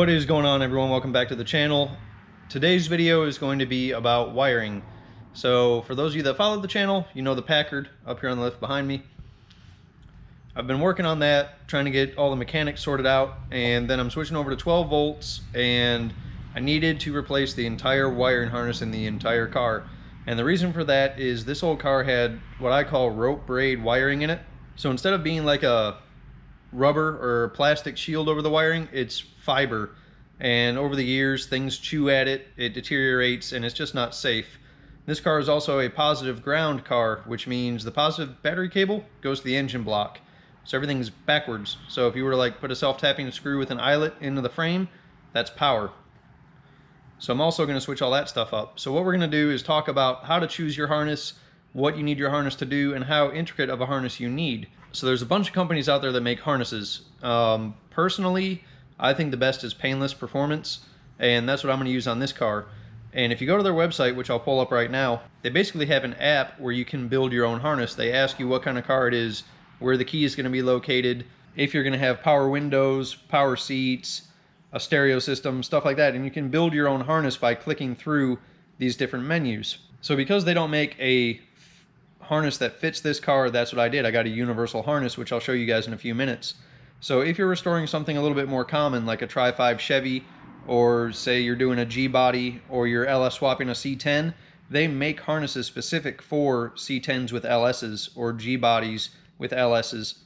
What is going on, everyone? Welcome back to the channel. Today's video is going to be about wiring. So for those of you that follow the channel, you know the Packard up here on the left behind me. I've been working on that, trying to get all the mechanics sorted out, and then I'm switching over to 12 volts, and I needed to replace the entire wiring harness in the entire car. And the reason for that is this old car had what I call rope braid wiring in it. So instead of being like a rubber or plastic shield over the wiring, it's fiber, and over the years things chew at it, it deteriorates, and it's just not safe. This car is also a positive ground car, which means the positive battery cable goes to the engine block, so everything's backwards. So if you were to like put a self-tapping screw with an eyelet into the frame, that's power. So I'm also going to switch all that stuff up. So what we're going to do is talk about how to choose your harness, what you need your harness to do, and how intricate of a harness you need. So there's a bunch of companies out there that make harnesses. Personally, I think the best is Painless Performance, and that's what I'm going to use on this car. And if you go to their website, which I'll pull up right now, they basically have an app where you can build your own harness. They ask you what kind of car it is, where the key is going to be located, if you're going to have power windows, power seats, a stereo system, stuff like that, and you can build your own harness by clicking through these different menus. So because they don't make a harness that fits this car, that's what I did. I got a universal harness, which I'll show you guys in a few minutes. So if you're restoring something a little bit more common, like a Tri-5 Chevy, or say you're doing a G-body, or you're LS swapping a C10, they make harnesses specific for C10s with LSs, or G-bodies with LSs.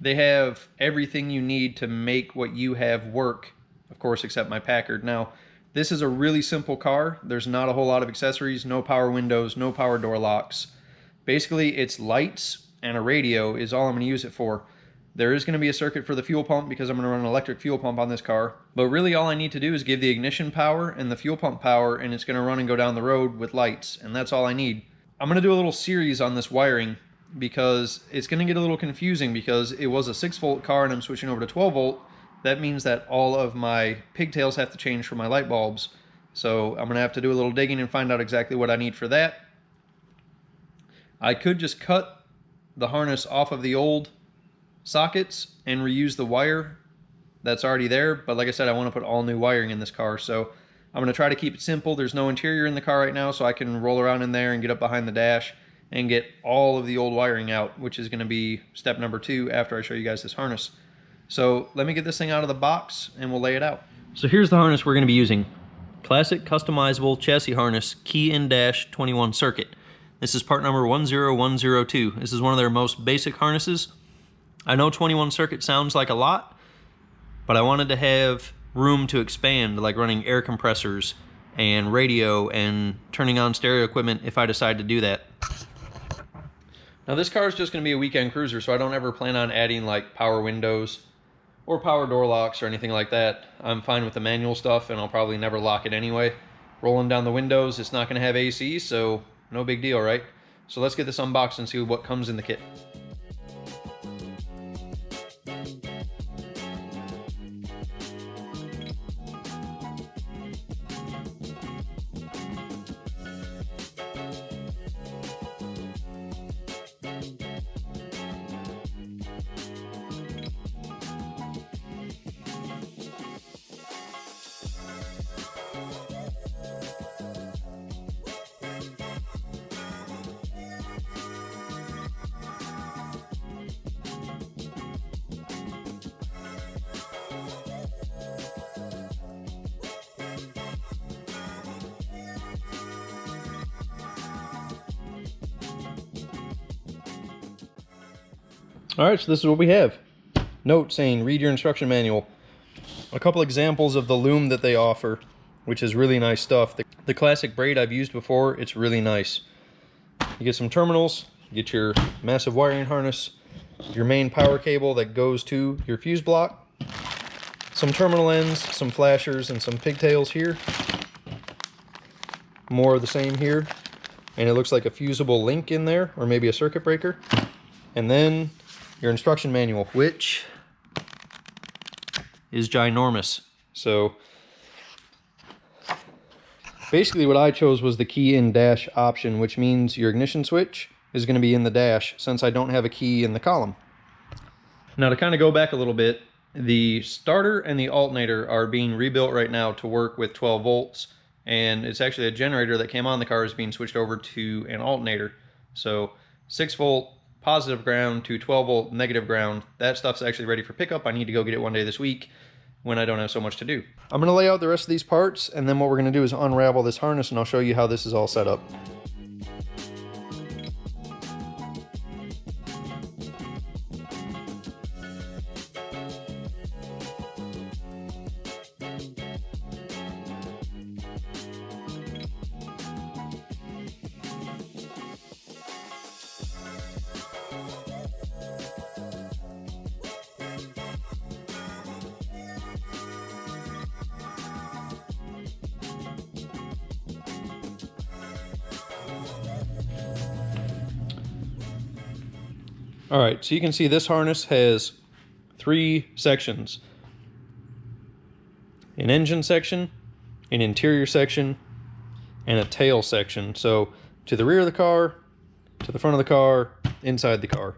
They have everything you need to make what you have work, of course, except my Packard. Now, this is a really simple car. There's not a whole lot of accessories, no power windows, no power door locks. Basically, it's lights and a radio is all I'm going to use it for. There is going to be a circuit for the fuel pump because I'm going to run an electric fuel pump on this car. But really all I need to do is give the ignition power and the fuel pump power, and it's going to run and go down the road with lights, and that's all I need. I'm going to do a little series on this wiring because it's going to get a little confusing because it was a 6-volt car and I'm switching over to 12 volt. That means that all of my pigtails have to change for my light bulbs. So I'm going to have to do a little digging and find out exactly what I need for that. I could just cut the harness off of the old sockets and reuse the wire that's already there, but like I said, I want to put all new wiring in this car, so I'm going to try to keep it simple. There's no interior in the car right now, so I can roll around in there and get up behind the dash and get all of the old wiring out, which is going to be step number 2 after I show you guys this harness. So let me get this thing out of the box and we'll lay it out. So here's the harness we're going to be using. Classic customizable chassis harness, key in dash 21 circuit. This is part number 10102. This is one of their most basic harnesses. I know 21 circuit sounds like a lot, but I wanted to have room to expand, like running air compressors and radio and turning on stereo equipment if I decide to do that. Now this car is just going to be a weekend cruiser, so I don't ever plan on adding like power windows or power door locks or anything like that. I'm fine with the manual stuff, and I'll probably never lock it anyway. Rolling down the windows, it's not going to have AC, so no big deal, right? So let's get this unboxed and see what comes in the kit. Alright, so this is what we have. Note saying, read your instruction manual. A couple examples of the loom that they offer, which is really nice stuff. The classic braid I've used before, it's really nice. You get some terminals, you get your massive wiring harness, your main power cable that goes to your fuse block, some terminal ends, some flashers, and some pigtails here. More of the same here. And it looks like a fusible link in there, or maybe a circuit breaker. And then your instruction manual, which is ginormous. So basically what I chose was the key in dash option, which means your ignition switch is going to be in the dash since I don't have a key in the column. Now to kind of go back a little bit, The starter and the alternator are being rebuilt right now to work with 12 volts, and it's actually a generator that came on the car is being switched over to an alternator. So 6 volt positive ground to 12 volt negative ground. That stuff's actually ready for pickup. I need to go get it one day this week when I don't have so much to do. I'm going to lay out the rest of these parts, and then what we're going to do is unravel this harness, and I'll show you how this is all set up. All right, so you can see this harness has 3 sections. An engine section, an interior section, and a tail section. So to the rear of the car, to the front of the car, inside the car.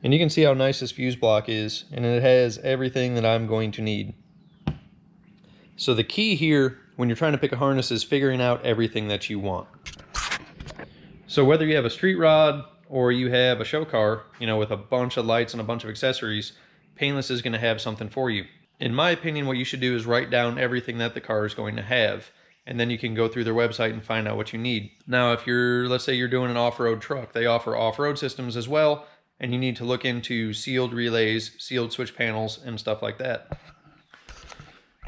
And you can see how nice this fuse block is, and it has everything that I'm going to need. So the key here when you're trying to pick a harness is figuring out everything that you want. So whether you have a street rod or you have a show car, you know, with a bunch of lights and a bunch of accessories, Painless is going to have something for you. In my opinion, what you should do is write down everything that the car is going to have, and then you can go through their website and find out what you need. Now, if you're, let's say you're doing an off-road truck, they offer off-road systems as well, and you need to look into sealed relays, sealed switch panels, and stuff like that.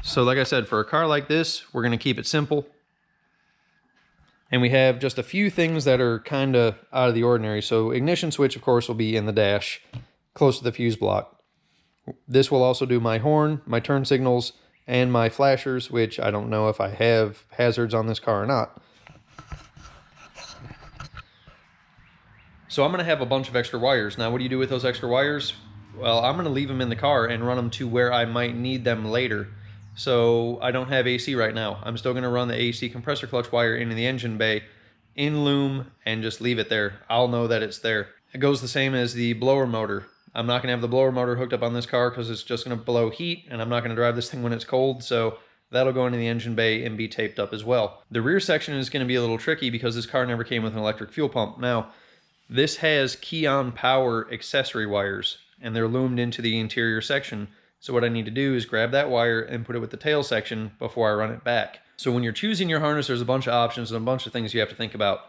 So like I said, for a car like this, we're going to keep it simple. And we have just a few things that are kind of out of the ordinary. So ignition switch, of course, will be in the dash, close to the fuse block. This will also do my horn, my turn signals, and my flashers, which I don't know if I have hazards on this car or not. So I'm going to have a bunch of extra wires. Now, what do you do with those extra wires? Well, I'm going to leave them in the car and run them to where I might need them later. So I don't have AC right now. I'm still going to run the AC compressor clutch wire into the engine bay in loom and just leave it there. I'll know that it's there. It goes the same as the blower motor. I'm not going to have the blower motor hooked up on this car because it's just going to blow heat, and I'm not going to drive this thing when it's cold, so that'll go into the engine bay and be taped up as well. The rear section is going to be a little tricky because this car never came with an electric fuel pump. Now, this has key-on power accessory wires, and they're loomed into the interior section. So what I need to do is grab that wire and put it with the tail section before I run it back. So when you're choosing your harness, there's a bunch of options and a bunch of things you have to think about.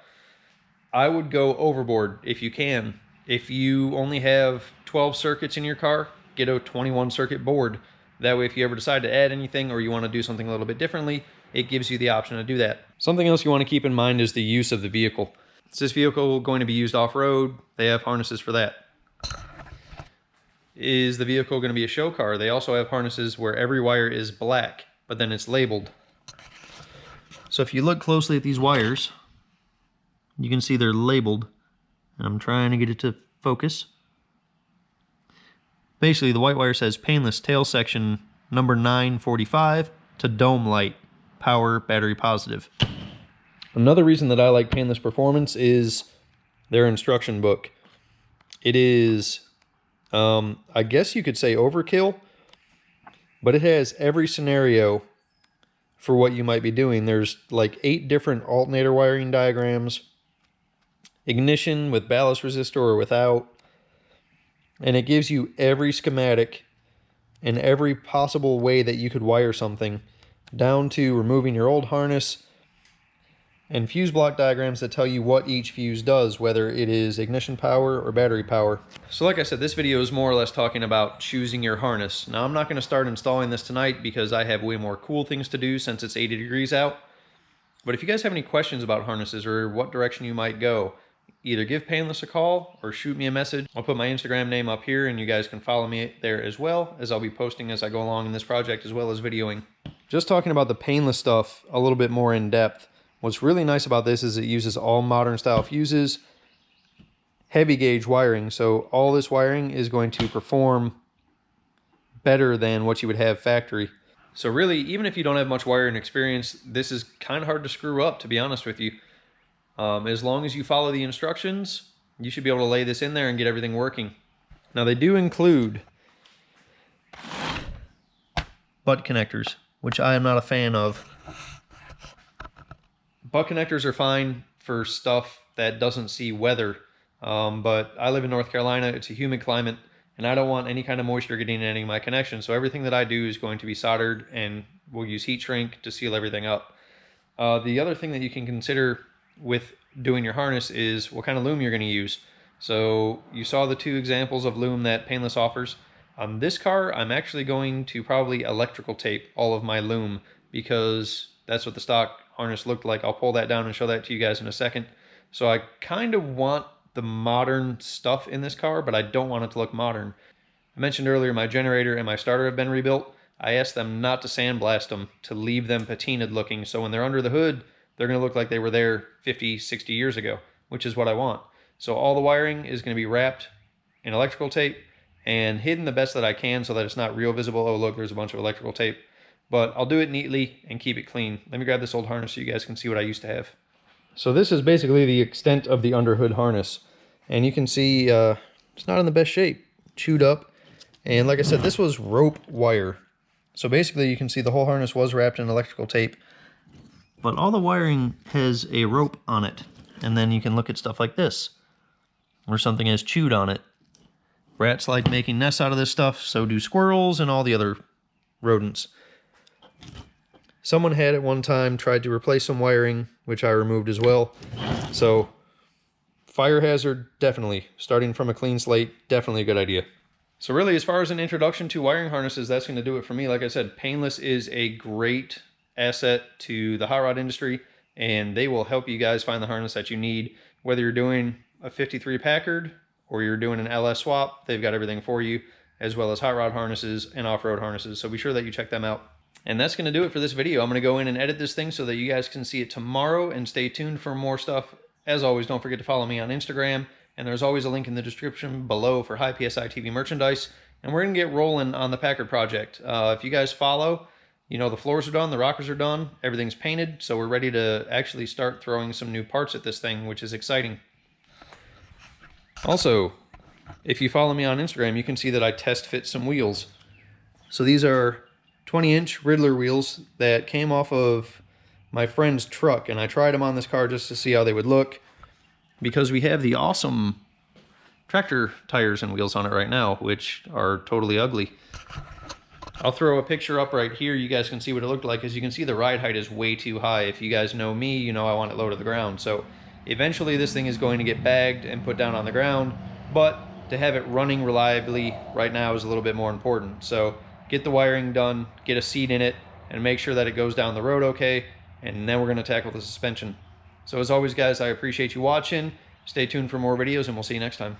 I would go overboard if you can. If you only have 12 circuits in your car, get a 21 circuit board. That way if you ever decide to add anything or you want to do something a little bit differently, it gives you the option to do that. Something else you want to keep in mind is the use of the vehicle. Is this vehicle going to be used off-road? They have harnesses for that. Is the vehicle going to be a show car? They also have harnesses where every wire is black, but then it's labeled. So if you look closely at these wires, you can see they're labeled. And I'm trying to get it to focus. Basically, the white wire says Painless tail section number 945 to dome light, power, battery positive. Another reason that I like Painless Performance is their instruction book. It is, I guess you could say overkill, but it has every scenario for what you might be doing. There's like 8 different alternator wiring diagrams, ignition with ballast resistor or without, and it gives you every schematic and every possible way that you could wire something, down to removing your old harness, and fuse block diagrams that tell you what each fuse does, whether it is ignition power or battery power. So like I said, this video is more or less talking about choosing your harness. Now I'm not going to start installing this tonight because I have way more cool things to do since it's 80 degrees out. But if you guys have any questions about harnesses or what direction you might go, either give Painless a call or shoot me a message. I'll put my Instagram name up here and you guys can follow me there as well, as I'll be posting as I go along in this project as well as videoing. Just talking about the Painless stuff a little bit more in depth. What's really nice about this is it uses all modern style fuses, heavy gauge wiring. So all this wiring is going to perform better than what you would have factory. So really, even if you don't have much wiring experience, this is kind of hard to screw up, to be honest with you. As long as you follow the instructions, you should be able to lay this in there and get everything working. Now they do include butt connectors, which I am not a fan of. Butt connectors are fine for stuff that doesn't see weather, but I live in North Carolina. It's a humid climate, and I don't want any kind of moisture getting in any of my connections. So everything that I do is going to be soldered, and we'll use heat shrink to seal everything up. The other thing that you can consider with doing your harness is what kind of loom you're going to use. So you saw the two examples of loom that Painless offers. On this car, I'm actually going to probably electrical tape all of my loom because that's what the stock harness looked like. I'll pull that down and show that to you guys in a second. So I kind of want the modern stuff in this car, but I don't want it to look modern. I mentioned earlier my generator and my starter have been rebuilt. I asked them not to sandblast them, to leave them patinaed looking, so when they're under the hood, they're going to look like they were there 50, 60 years ago, which is what I want. So all the wiring is going to be wrapped in electrical tape and hidden the best that I can so that it's not real visible. Oh, look, there's a bunch of electrical tape. But I'll do it neatly and keep it clean. Let me grab this old harness so you guys can see what I used to have. So this is basically the extent of the underhood harness. And you can see it's not in the best shape. Chewed up. And like I said, this was rope wire. So basically you can see the whole harness was wrapped in electrical tape. But all the wiring has a rope on it. And then you can look at stuff like this, where something has chewed on it. Rats like making nests out of this stuff, so do squirrels and all the other rodents. Someone had at one time tried to replace some wiring, which I removed as well. So fire hazard, definitely. Starting from a clean slate, definitely a good idea. So really, as far as an introduction to wiring harnesses, that's going to do it for me. Like I said, Painless is a great asset to the hot rod industry, and they will help you guys find the harness that you need. Whether you're doing a 53 Packard or you're doing an LS swap, they've got everything for you, as well as hot rod harnesses and off-road harnesses. So be sure that you check them out. And that's going to do it for this video. I'm going to go in and edit this thing so that you guys can see it tomorrow, and stay tuned for more stuff. As always, don't forget to follow me on Instagram, and there's always a link in the description below for high PSI TV merchandise. And we're going to get rolling on the Packard project. If you guys follow, you know the floors are done, the rockers are done, everything's painted, so we're ready to actually start throwing some new parts at this thing, which is exciting. Also, if you follow me on Instagram, you can see that I test fit some wheels. So these are 20-inch Riddler wheels that came off of my friend's truck, and I tried them on this car just to see how they would look, because we have the awesome tractor tires and wheels on it right now, which are totally ugly. I'll throw a picture up right here. You guys can see what it looked like. As you can see, the ride height is way too high. If you guys know me, you know I want it low to the ground. So eventually this thing is going to get bagged and put down on the ground, but to have it running reliably right now is a little bit more important. So get the wiring done, get a seat in it, and make sure that it goes down the road okay, and then we're going to tackle the suspension. So as always, guys, I appreciate you watching. Stay tuned for more videos, and we'll see you next time.